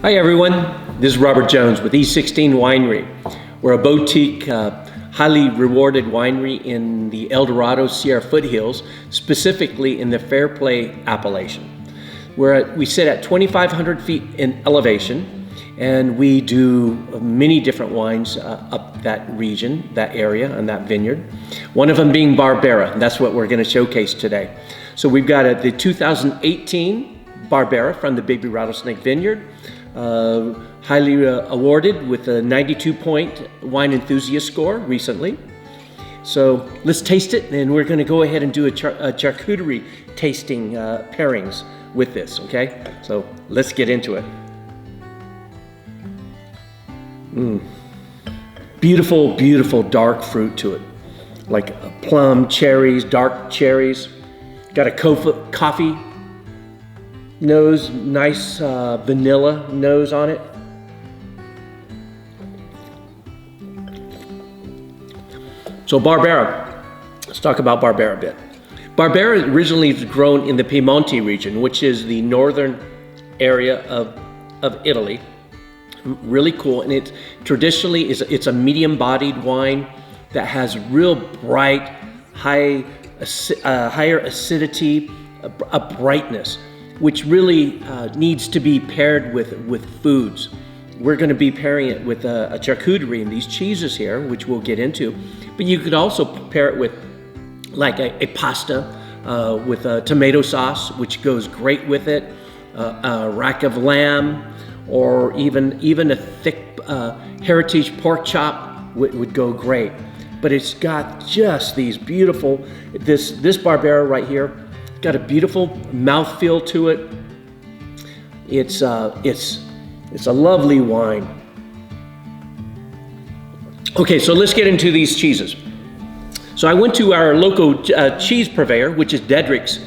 Hi everyone, this is Robert Jones with E16 Winery. We're a boutique, highly rewarded winery in the El Dorado Sierra foothills, specifically in the Fairplay appellation. We sit at 2,500 feet in elevation, and we do many different wines up that region, that area, and that vineyard. One of them being Barbera, and that's what we're going to showcase today. So we've got the 2018 Barbera from the Baby Rattlesnake Vineyard. Highly awarded with a 92-point wine enthusiast score recently. So let's taste it, and we're going to go ahead and do a charcuterie tasting pairings with this, okay? So let's get into it. Beautiful, beautiful dark fruit to it, like plum, cherries, dark cherries. Got a coffee nose, nice vanilla nose on it. So Barbera, let's talk about Barbera a bit. Barbera originally was grown in the Piemonte region, which is the northern area of Italy. Really cool, and it traditionally it's a medium-bodied wine that has real bright, higher acidity, a brightness, which really needs to be paired with foods. We're going to be pairing it with a charcuterie and these cheeses here, which we'll get into. But you could also pair it with like a pasta with a tomato sauce, which goes great with it, a rack of lamb, or even a thick heritage pork chop would go great. But it's got just these beautiful, this Barbera right here, got a beautiful mouthfeel to it. It's a lovely wine. Okay, so let's get into these cheeses. So I went to our local cheese purveyor, which is Dedrick's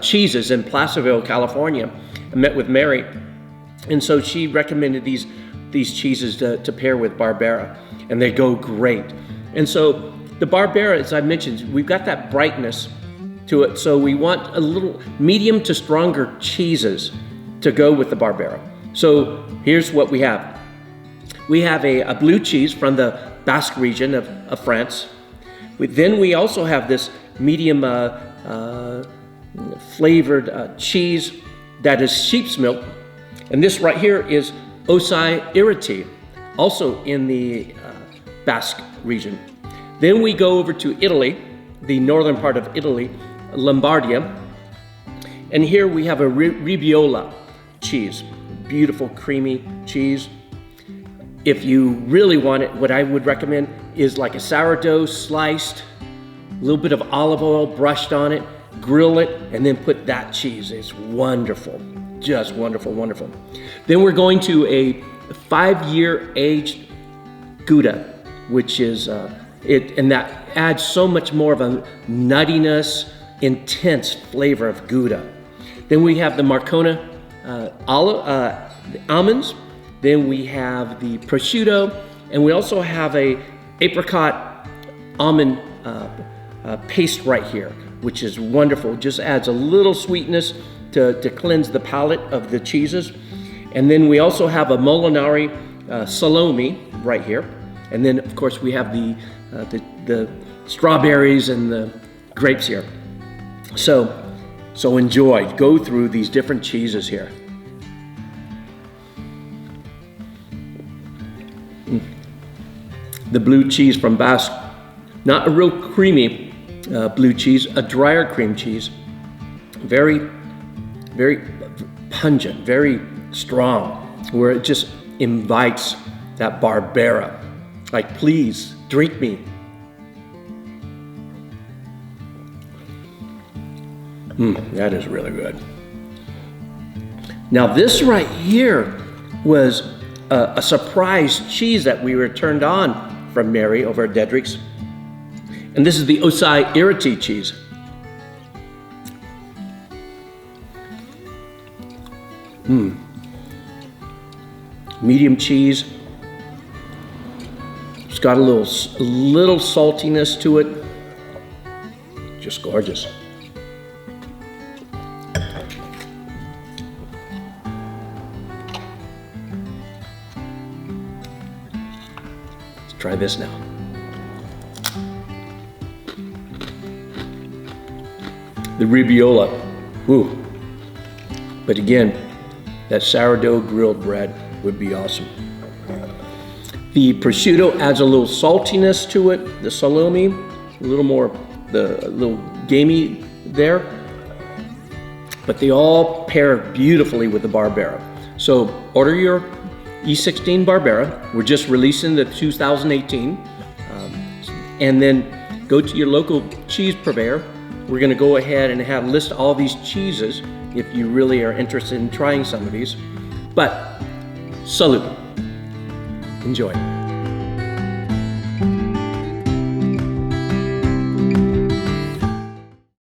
Cheeses in Placerville, California. I met with Mary, and so she recommended these cheeses to pair with Barbera, and they go great. And so the Barbera, as I mentioned, we've got that brightness to it, so we want a little medium to stronger cheeses to go with the Barbera. So here's what we have. We have a blue cheese from the Basque region of France. Then we also have this medium flavored cheese that is sheep's milk, and this right here is E16, also in the Basque region. Then we go over to Italy, the northern part of Italy, Lombardia, and here we have a Ribolla cheese, beautiful creamy cheese. If you really want it, what I would recommend is like a sourdough sliced, a little bit of olive oil brushed on it, grill it, and then put that cheese. It's wonderful, just wonderful, wonderful. Then we're going to a 5-year aged Gouda, which is and that adds so much more of a nuttiness, intense flavor of Gouda. Then we have the Marcona almonds. Then we have the prosciutto, and we also have a apricot almond paste right here, which is wonderful. Just adds a little sweetness to cleanse the palate of the cheeses. And then we also have a Molinari salami right here. And then of course we have the strawberries and the grapes here. So enjoy, go through these different cheeses here. The blue cheese from Basque, not a real creamy blue cheese, a drier cream cheese. Very, very pungent, very strong, where it just invites that Barbera. Like, please, drink me. That is really good. Now this right here was a surprise cheese that we were turned on from Mary over at Dedrick's. And this is the E16 cheese. Medium cheese. It's got a little saltiness to it. Just gorgeous. Try this now. The Ribiola, ooh. But again, that sourdough grilled bread would be awesome. The prosciutto adds a little saltiness to it. The salami, a little more, a little gamey there. But they all pair beautifully with the Barbera. So order your E16 Barbera. We're just releasing the 2018. And then go to your local cheese purveyor. We're gonna go ahead and list all these cheeses if you really are interested in trying some of these. But salute. Enjoy.